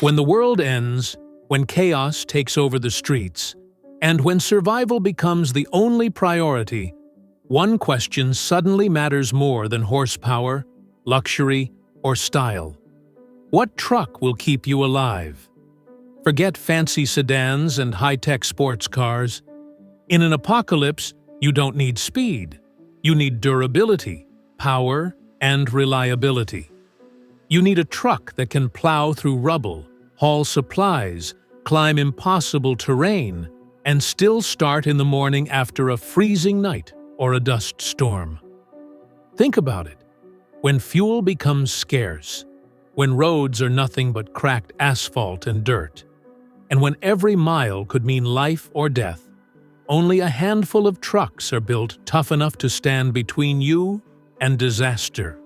When the world ends, when chaos takes over the streets, and when survival becomes the only priority, one question suddenly matters more than horsepower, luxury, or style. What truck will keep you alive? Forget fancy sedans and high-tech sports cars. In an apocalypse, you don't need speed. You need durability, power, and reliability. You need a truck that can plow through rubble, haul supplies, climb impossible terrain, and still start in the morning after a freezing night or a dust storm. Think about it. When fuel becomes scarce, when roads are nothing but cracked asphalt and dirt, and when every mile could mean life or death, only a handful of trucks are built tough enough to stand between you and disaster.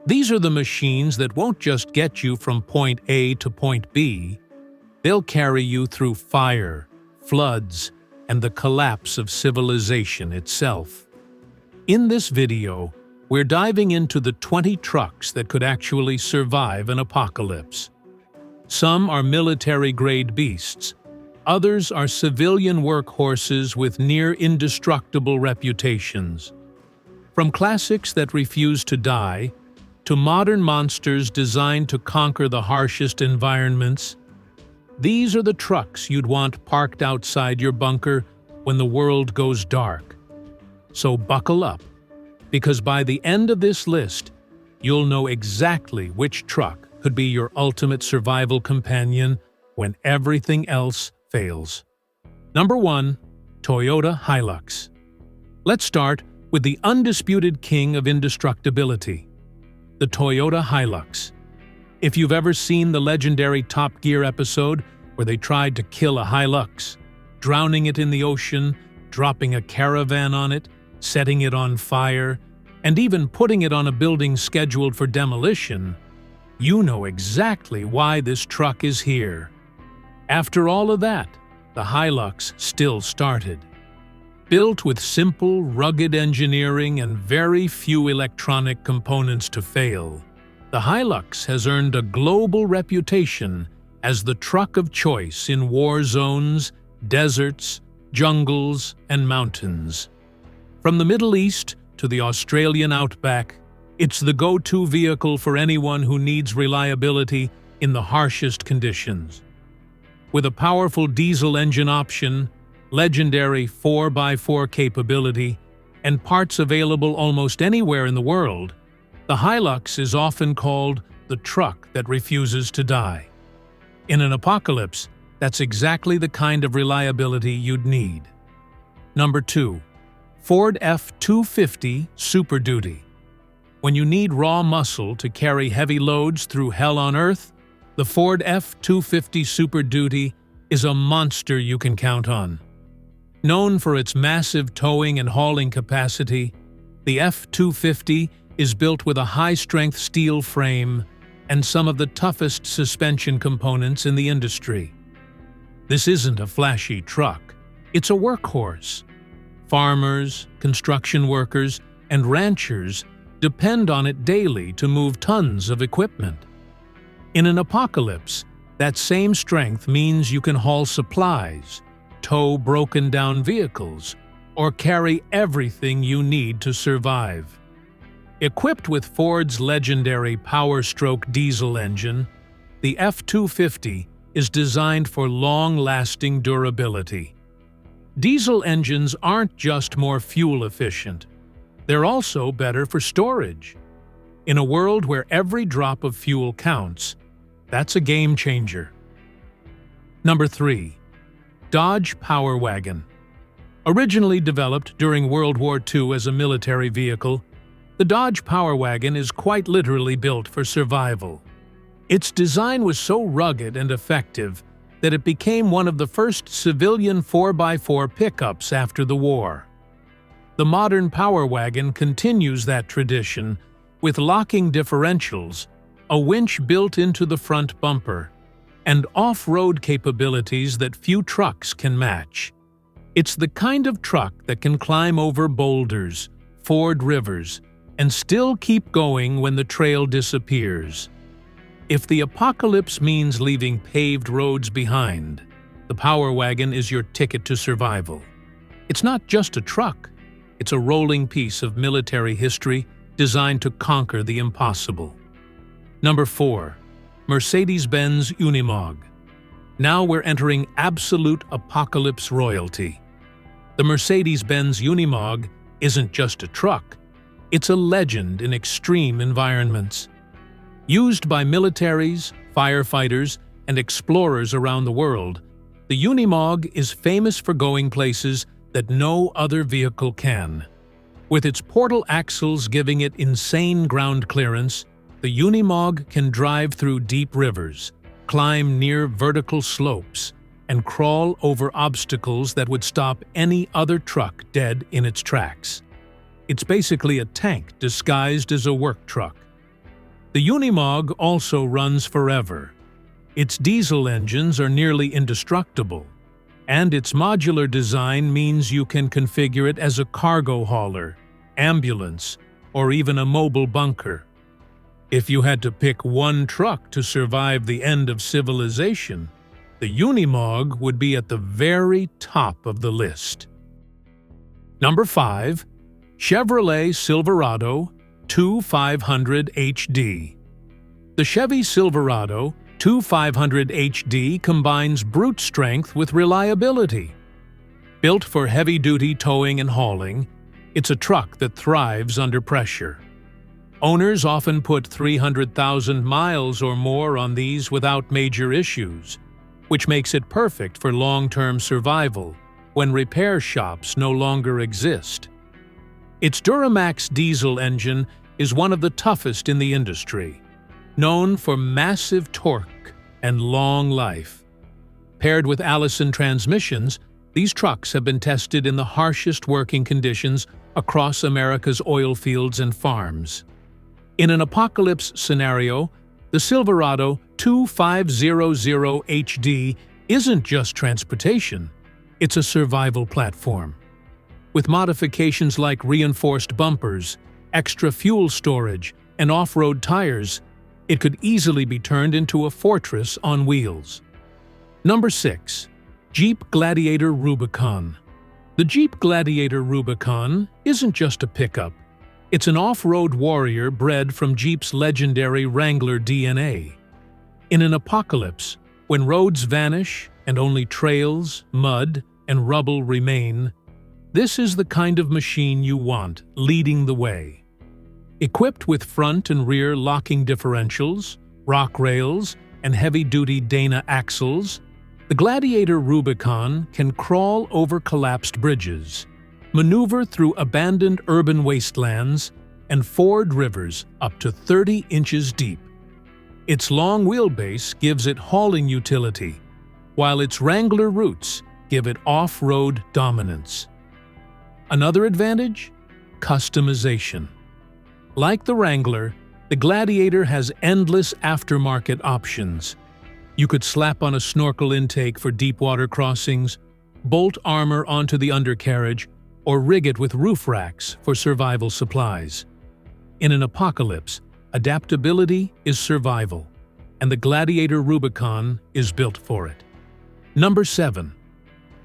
These are the machines that won't just get you from point A to point B, they'll carry you through fire, floods, and the collapse of civilization itself. In this video, we're diving into the 20 trucks that could actually survive an apocalypse. Some are military-grade beasts, others are civilian workhorses with near-indestructible reputations. From classics that refuse to die, to modern monsters designed to conquer the harshest environments, these are the trucks you'd want parked outside your bunker when the world goes dark. So buckle up, because by the end of this list, you'll know exactly which truck could be your ultimate survival companion when everything else fails. Number 1. Toyota Hilux. Let's start with the undisputed king of indestructibility, the Toyota Hilux. If you've ever seen the legendary Top Gear episode where they tried to kill a Hilux, drowning it in the ocean, dropping a caravan on it, setting it on fire, and even putting it on a building scheduled for demolition, you know exactly why this truck is here. After all of that, the Hilux still started. Built with simple, rugged engineering and very few electronic components to fail, the Hilux has earned a global reputation as the truck of choice in war zones, deserts, jungles, and mountains. From the Middle East to the Australian outback, it's the go-to vehicle for anyone who needs reliability in the harshest conditions. With a powerful diesel engine option, legendary 4x4 capability, and parts available almost anywhere in the world, the Hilux is often called the truck that refuses to die. In an apocalypse, that's exactly the kind of reliability you'd need. Number 2. Ford F-250 Super Duty. When you need raw muscle to carry heavy loads through hell on earth, the Ford F-250 Super Duty is a monster you can count on. Known for its massive towing and hauling capacity, the F-250 is built with a high-strength steel frame and some of the toughest suspension components in the industry. This isn't a flashy truck, it's a workhorse. Farmers, construction workers, and ranchers depend on it daily to move tons of equipment. In an apocalypse, that same strength means you can haul supplies, tow broken-down vehicles, or carry everything you need to survive. Equipped with Ford's legendary Power-Stroke diesel engine, the F-250 is designed for long-lasting durability. Diesel engines aren't just more fuel-efficient, they're also better for storage. In a world where every drop of fuel counts, that's a game-changer. Number 3. Dodge Power Wagon. Originally developed during World War II as a military vehicle, the Dodge Power Wagon is quite literally built for survival. Its design was so rugged and effective that it became one of the first civilian 4x4 pickups after the war. The modern Power Wagon continues that tradition with locking differentials, a winch built into the front bumper, and off-road capabilities that few trucks can match. It's the kind of truck that can climb over boulders, ford rivers, and still keep going when the trail disappears. If the apocalypse means leaving paved roads behind, the Power Wagon is your ticket to survival. It's not just a truck, it's a rolling piece of military history designed to conquer the impossible. Number 4. Mercedes-Benz Unimog. Now we're entering absolute apocalypse royalty. The Mercedes-Benz Unimog isn't just a truck, it's a legend in extreme environments. Used by militaries, firefighters, and explorers around the world, the Unimog is famous for going places that no other vehicle can. With its portal axles giving it insane ground clearance, the Unimog can drive through deep rivers, climb near vertical slopes, and crawl over obstacles that would stop any other truck dead in its tracks. It's basically a tank disguised as a work truck. The Unimog also runs forever. Its diesel engines are nearly indestructible, and its modular design means you can configure it as a cargo hauler, ambulance, or even a mobile bunker. If you had to pick one truck to survive the end of civilization, the Unimog would be at the very top of the list. Number 5. Chevrolet Silverado 2500 HD. The Chevy Silverado 2500 HD combines brute strength with reliability. Built for heavy-duty towing and hauling, it's a truck that thrives under pressure. Owners often put 300,000 miles or more on these without major issues, which makes it perfect for long-term survival when repair shops no longer exist. Its Duramax diesel engine is one of the toughest in the industry, known for massive torque and long life. Paired with Allison transmissions, these trucks have been tested in the harshest working conditions across America's oil fields and farms. In an apocalypse scenario, the Silverado 2500 HD isn't just transportation, it's a survival platform. With modifications like reinforced bumpers, extra fuel storage, and off-road tires, it could easily be turned into a fortress on wheels. Number 6. Jeep Gladiator Rubicon. The Jeep Gladiator Rubicon isn't just a pickup. It's an off-road warrior bred from Jeep's legendary Wrangler DNA. In an apocalypse, when roads vanish and only trails, mud, and rubble remain, this is the kind of machine you want leading the way. Equipped with front and rear locking differentials, rock rails, and heavy-duty Dana axles, the Gladiator Rubicon can crawl over collapsed bridges, maneuver through abandoned urban wastelands, and ford rivers up to 30 inches deep. Its long wheelbase gives it hauling utility, while its Wrangler roots give it off-road dominance. Another advantage? Customization. Like the Wrangler, the Gladiator has endless aftermarket options. You could slap on a snorkel intake for deep water crossings, bolt armor onto the undercarriage, or rig it with roof racks for survival supplies. In an apocalypse, adaptability is survival, and the Gladiator Rubicon is built for it. Number 7.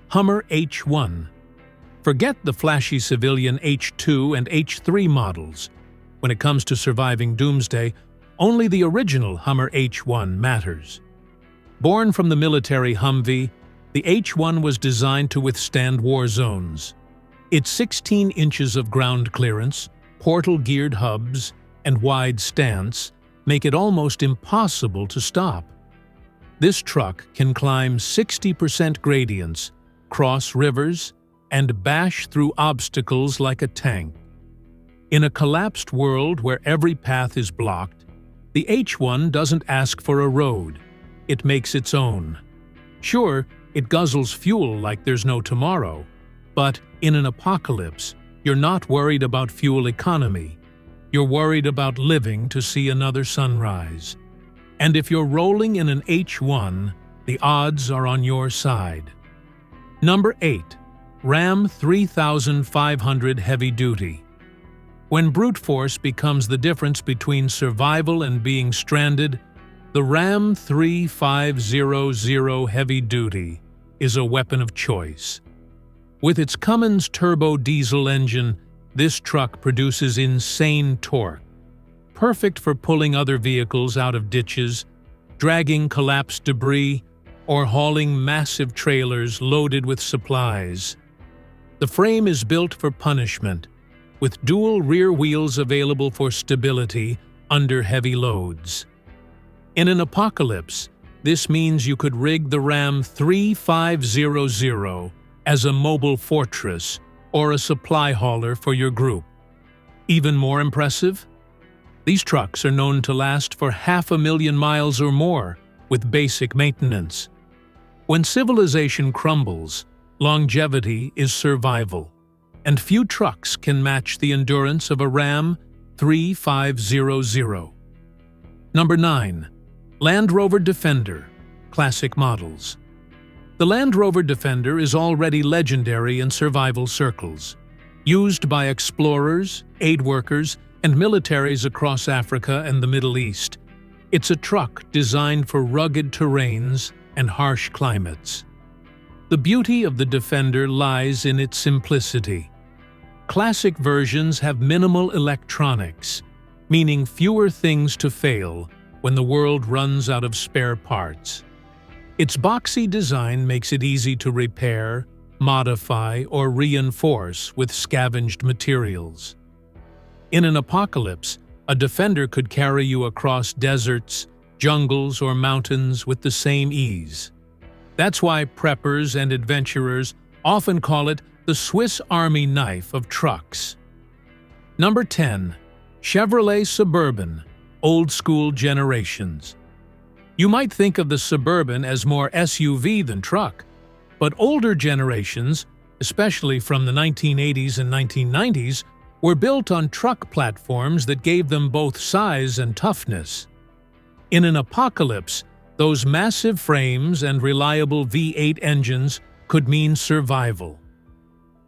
Hummer H1. Forget the flashy civilian H2 and H3 models. When it comes to surviving doomsday, only the original Hummer H1 matters. Born from the military Humvee, the H1 was designed to withstand war zones. Its 16 inches of ground clearance, portal-geared hubs, and wide stance make it almost impossible to stop. This truck can climb 60% gradients, cross rivers, and bash through obstacles like a tank. In a collapsed world where every path is blocked, the H1 doesn't ask for a road. It makes its own. Sure, it guzzles fuel like there's no tomorrow, but in an apocalypse, you're not worried about fuel economy. You're worried about living to see another sunrise. And if you're rolling in an H1, the odds are on your side. Number 8. Ram 3500 Heavy Duty. When brute force becomes the difference between survival and being stranded, The Ram 3500 Heavy Duty is a weapon of choice. With its Cummins turbo diesel engine, this truck produces insane torque, perfect for pulling other vehicles out of ditches, dragging collapsed debris, or hauling massive trailers loaded with supplies. The frame is built for punishment, with dual rear wheels available for stability under heavy loads. In an apocalypse, this means you could rig the Ram 3500 as a mobile fortress or a supply hauler for your group. Even more impressive? These trucks are known to last for 500,000 miles or more with basic maintenance. When civilization crumbles, longevity is survival, and few trucks can match the endurance of a Ram 3500. Number 9. Land Rover Defender, Classic Models. The Land Rover Defender is already legendary in survival circles. Used by explorers, aid workers, and militaries across Africa and the Middle East, it's a truck designed for rugged terrains and harsh climates. The beauty of the Defender lies in its simplicity. Classic versions have minimal electronics, meaning fewer things to fail when the world runs out of spare parts. Its boxy design makes it easy to repair, modify, or reinforce with scavenged materials. In an apocalypse, a Defender could carry you across deserts, jungles, or mountains with the same ease. That's why preppers and adventurers often call it the Swiss Army knife of trucks. Number 10. Chevrolet Suburban, Old School Generations. You might think of the Suburban as more SUV than truck, but older generations, especially from the 1980s and 1990s, were built on truck platforms that gave them both size and toughness. In an apocalypse, those massive frames and reliable V8 engines could mean survival.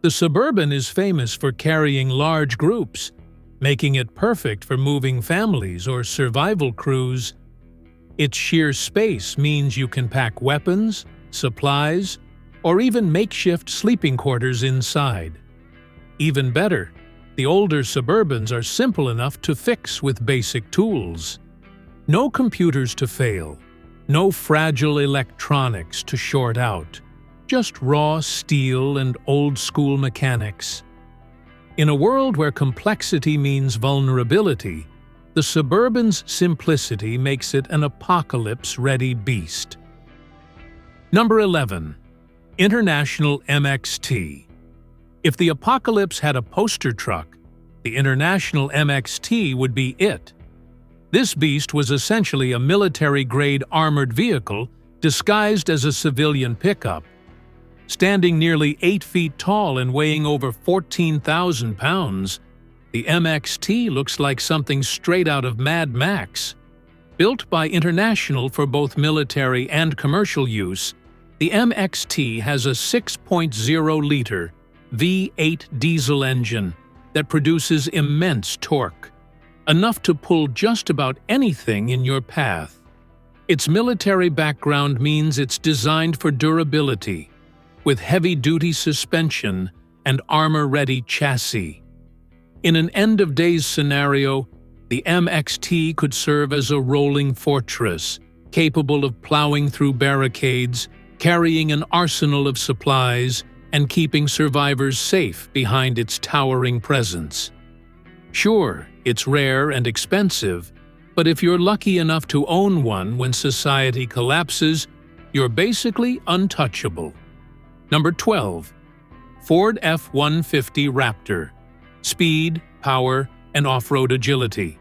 The Suburban is famous for carrying large groups, making it perfect for moving families or survival crews. Its sheer space means you can pack weapons, supplies, or even makeshift sleeping quarters inside. Even better, the older Suburbans are simple enough to fix with basic tools. No computers to fail, no fragile electronics to short out, just raw steel and old-school mechanics. In a world where complexity means vulnerability, the Suburban's simplicity makes it an apocalypse-ready beast. Number 11. International MXT. If the apocalypse had a poster truck, the International MXT would be it. This beast was essentially a military-grade armored vehicle disguised as a civilian pickup. Standing nearly 8 feet tall and weighing over 14,000 pounds, the MXT looks like something straight out of Mad Max. Built by International for both military and commercial use, the MXT has a 6.0-liter V8 diesel engine that produces immense torque, enough to pull just about anything in your path. Its military background means it's designed for durability, with heavy-duty suspension and armor-ready chassis. In an end-of-days scenario, the MXT could serve as a rolling fortress, capable of plowing through barricades, carrying an arsenal of supplies, and keeping survivors safe behind its towering presence. Sure, it's rare and expensive, but if you're lucky enough to own one when society collapses, you're basically untouchable. Number 12. Ford F-150 Raptor. Speed, power, and off-road agility.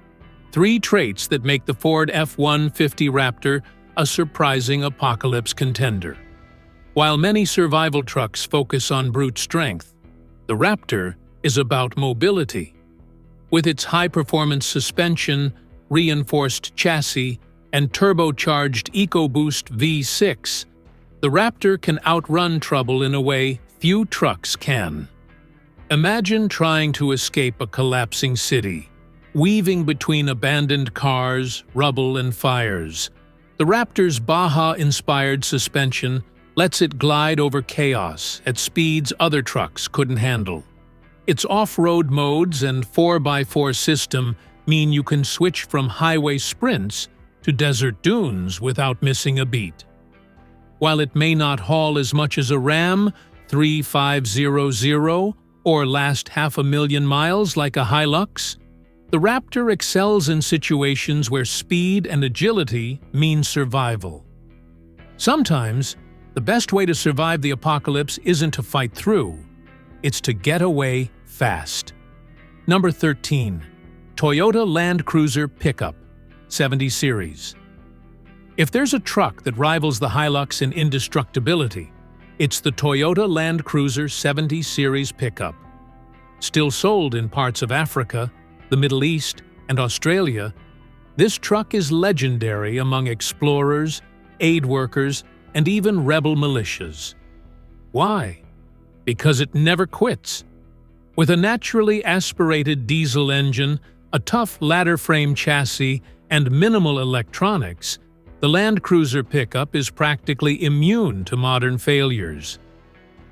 3 traits that make the Ford F-150 Raptor a surprising apocalypse contender. While many survival trucks focus on brute strength, the Raptor is about mobility. With its high-performance suspension, reinforced chassis, and turbocharged EcoBoost V6, the Raptor can outrun trouble in a way few trucks can. Imagine trying to escape a collapsing city, weaving between abandoned cars, rubble, and fires, The Raptor's Baja-inspired suspension lets it glide over chaos at speeds other trucks couldn't handle. Its off-road modes and 4x4 system mean you can switch from highway sprints to desert dunes without missing a beat. While it may not haul as much as a Ram 3500 or last 500,000 miles like a Hilux, the Raptor excels in situations where speed and agility mean survival. Sometimes, the best way to survive the apocalypse isn't to fight through, it's to get away fast. Number 13. Toyota Land Cruiser Pickup 70 Series. If there's a truck that rivals the Hilux in indestructibility, it's the Toyota Land Cruiser 70 Series Pickup. Still sold in parts of Africa, the Middle East, and Australia, this truck is legendary among explorers, aid workers, and even rebel militias. Why? Because it never quits. With a naturally aspirated diesel engine, a tough ladder frame chassis, and minimal electronics, the Land Cruiser Pickup is practically immune to modern failures.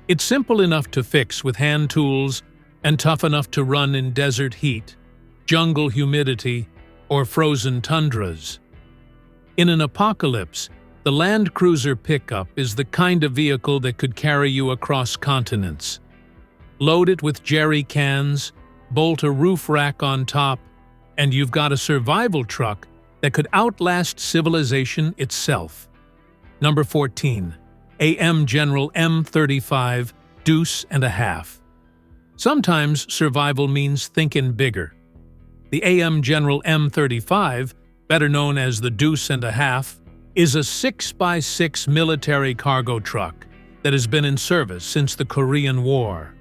It's simple enough to fix with hand tools and tough enough to run in desert heat, jungle humidity, or frozen tundras. In an apocalypse, the Land Cruiser Pickup is the kind of vehicle that could carry you across continents. Load it with jerry cans, bolt a roof rack on top, and you've got a survival truck that could outlast civilization itself. Number 14. AM General M35 Deuce and a Half. Sometimes survival means thinking bigger. The AM General M35, better known as the Deuce and a Half, is a 6x6 military cargo truck that has been in service since the Korean War.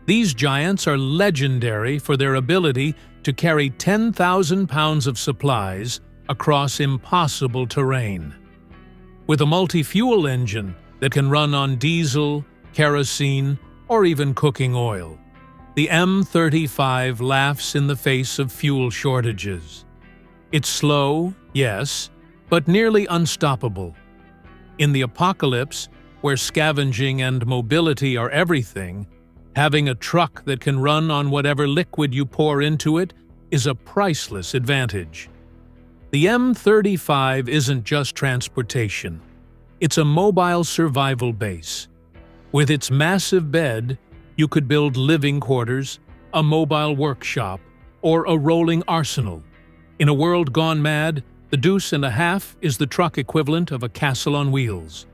These giants are legendary for their ability to carry 10,000 pounds of supplies across impossible terrain. With a multi-fuel engine that can run on diesel, kerosene, or even cooking oil, the M35 laughs in the face of fuel shortages. It's slow, yes, but nearly unstoppable. In the apocalypse, where scavenging and mobility are everything, having a truck that can run on whatever liquid you pour into it is a priceless advantage. The M35 isn't just transportation. It's a mobile survival base. With its massive bed, you could build living quarters, a mobile workshop, or a rolling arsenal. In a world gone mad, the Deuce and a Half is the truck equivalent of a castle on wheels.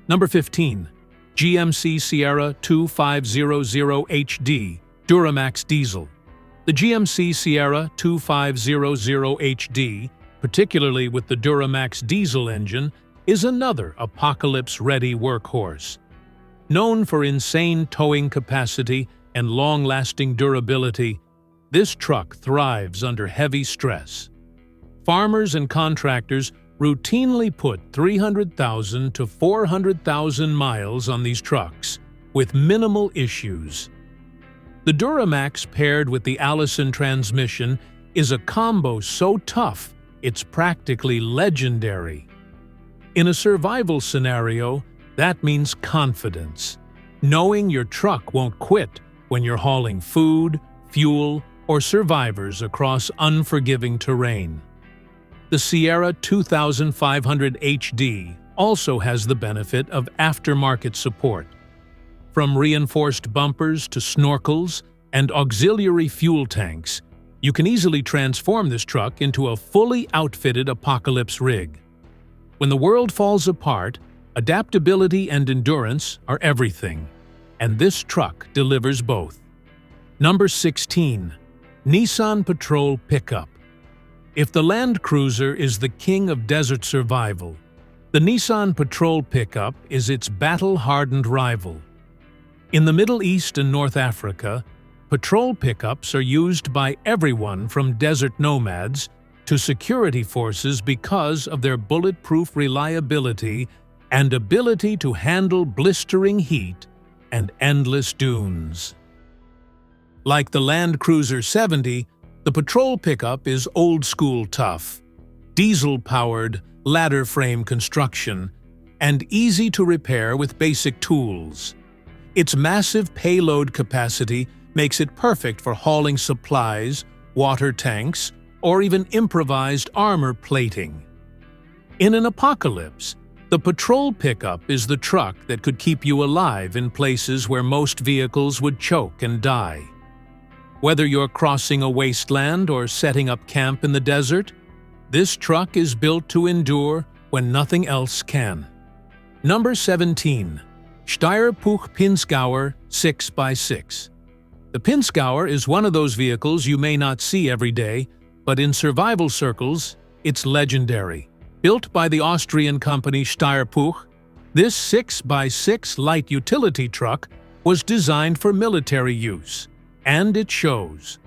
Number 15. GMC Sierra 2500 HD Duramax Diesel. The GMC Sierra 2500 HD, particularly with the Duramax diesel engine, is another apocalypse-ready workhorse. Known for insane towing capacity and long-lasting durability, this truck thrives under heavy stress. Farmers and contractors routinely put 300,000 to 400,000 miles on these trucks, with minimal issues. The Duramax paired with the Allison transmission is a combo so tough it's practically legendary. In a survival scenario, that means confidence, knowing your truck won't quit when you're hauling food, fuel, or survivors across unforgiving terrain. The Sierra 2500 HD also has the benefit of aftermarket support. From reinforced bumpers to snorkels and auxiliary fuel tanks, you can easily transform this truck into a fully outfitted apocalypse rig. When the world falls apart, adaptability and endurance are everything, and this truck delivers both. Number 16. Nissan Patrol Pickup. If the Land Cruiser is the king of desert survival, the Nissan Patrol Pickup is its battle-hardened rival. In the Middle East and North Africa, patrol pickups are used by everyone from desert nomads to security forces because of their bulletproof reliability and ability to handle blistering heat and endless dunes. Like the Land Cruiser 70, the patrol pickup is old-school tough. diesel-powered, ladder frame construction, and easy to repair with basic tools. Its massive payload capacity makes it perfect for hauling supplies, water tanks, or even improvised armor plating. In an apocalypse, the patrol pickup is the truck that could keep you alive in places where most vehicles would choke and die. Whether you're crossing a wasteland or setting up camp in the desert, this truck is built to endure when nothing else can. Number 17. Steyr-Puch Pinzgauer 6x6. The Pinzgauer is one of those vehicles you may not see every day, but in survival circles, it's legendary. Built by the Austrian company Steyr-Puch, this 6x6 light utility truck was designed for military use, and it shows.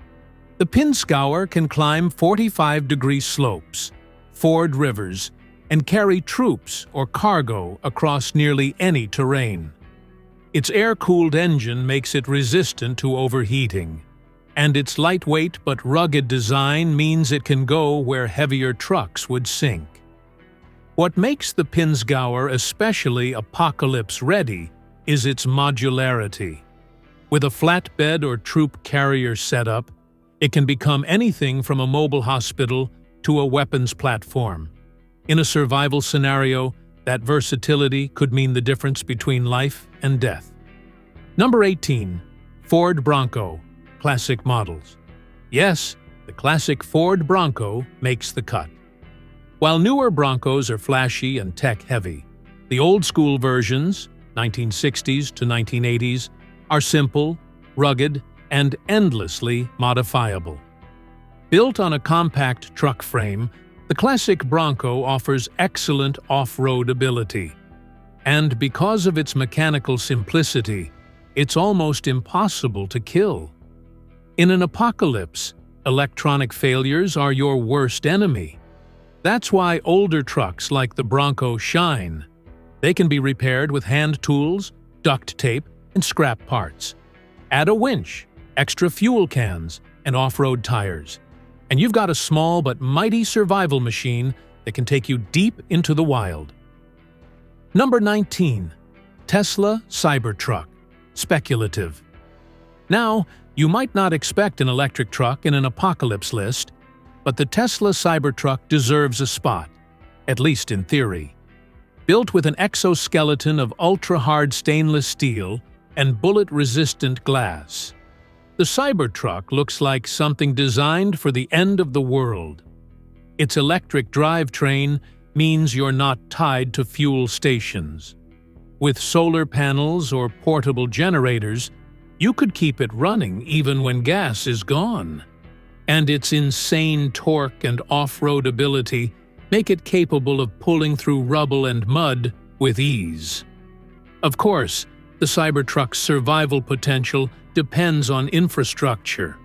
The Pinzgauer can climb 45-degree slopes, ford rivers, and carry troops or cargo across nearly any terrain. Its air-cooled engine makes it resistant to overheating, and its lightweight but rugged design means it can go where heavier trucks would sink. What makes the Pinzgauer especially apocalypse-ready is its modularity. With a flatbed or troop carrier setup, it can become anything from a mobile hospital to a weapons platform. In a survival scenario, that versatility could mean the difference between life and death. Number 18. Ford Bronco, classic models. Yes, the classic Ford Bronco makes the cut. While newer Broncos are flashy and tech-heavy, the old-school versions, 1960s to 1980s, are simple, rugged, and endlessly modifiable. Built on a compact truck frame, the classic Bronco offers excellent off-road ability. And because of its mechanical simplicity, it's almost impossible to kill. In an apocalypse, electronic failures are your worst enemy. That's why older trucks like the Bronco shine. They can be repaired with hand tools, duct tape, and scrap parts. Add a winch, extra fuel cans, and off-road tires, and you've got a small but mighty survival machine that can take you deep into the wild. Number 19. Tesla Cybertruck, speculative. Now, you might not expect an electric truck in an apocalypse list, but the Tesla Cybertruck deserves a spot, at least in theory. Built with an exoskeleton of ultra-hard stainless steel and bullet-resistant glass, the Cybertruck looks like something designed for the end of the world. Its electric drivetrain means you're not tied to fuel stations. With solar panels or portable generators, you could keep it running even when gas is gone. And its insane torque and off-road ability make it capable of pulling through rubble and mud with ease. Of course, the Cybertruck's survival potential depends on infrastructure.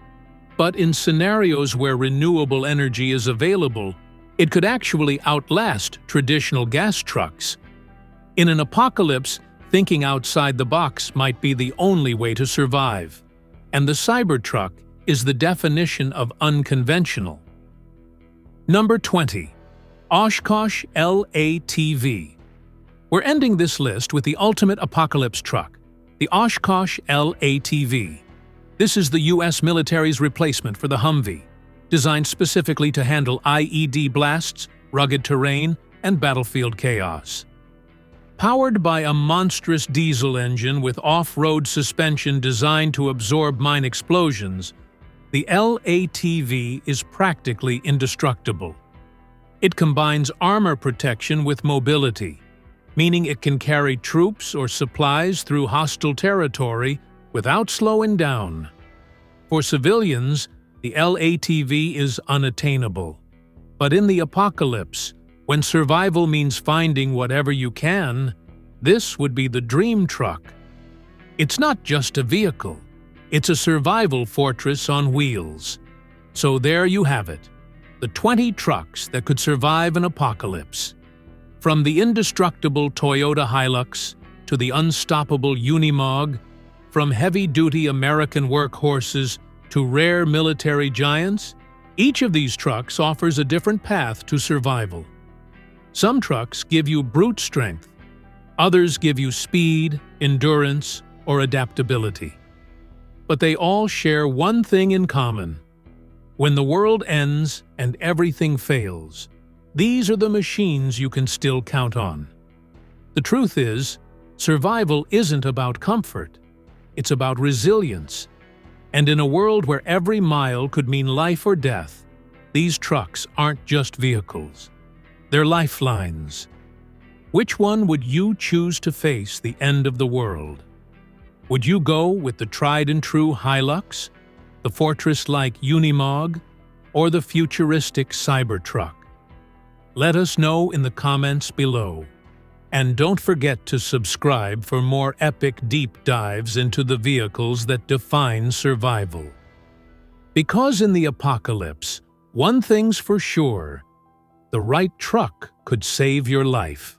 But in scenarios where renewable energy is available, it could actually outlast traditional gas trucks. In an apocalypse, thinking outside the box might be the only way to survive. And the Cybertruck is the definition of unconventional. Number 20. Oshkosh LATV. We're ending this list with the ultimate apocalypse truck, the Oshkosh LATV. This is the U.S. military's replacement for the Humvee, designed specifically to handle IED blasts, rugged terrain, and battlefield chaos. Powered by a monstrous diesel engine with off-road suspension designed to absorb mine explosions, the LATV is practically indestructible. It combines armor protection with mobility, meaning it can carry troops or supplies through hostile territory without slowing down. For civilians, the LATV is unattainable. But in the apocalypse, when survival means finding whatever you can, this would be the dream truck. It's not just a vehicle. It's a survival fortress on wheels. So there you have it, the 20 trucks that could survive an apocalypse. From the indestructible Toyota Hilux to the unstoppable Unimog, from heavy-duty American workhorses to rare military giants, Each of these trucks offers a different path to survival. Some trucks give you brute strength, others give you speed, endurance, or adaptability. But they all share one thing in common. When the world ends and everything fails, these are the machines you can still count on. The truth is, survival isn't about comfort. It's about resilience. And in a world where every mile could mean life or death, these trucks aren't just vehicles. They're lifelines. Which one would you choose to face the end of the world? Would you go with the tried-and-true Hilux, the fortress-like Unimog, or the futuristic Cybertruck? Let us know in the comments below. And don't forget to subscribe for more epic deep dives into the vehicles that define survival. Because in the apocalypse, one thing's for sure: the right truck could save your life.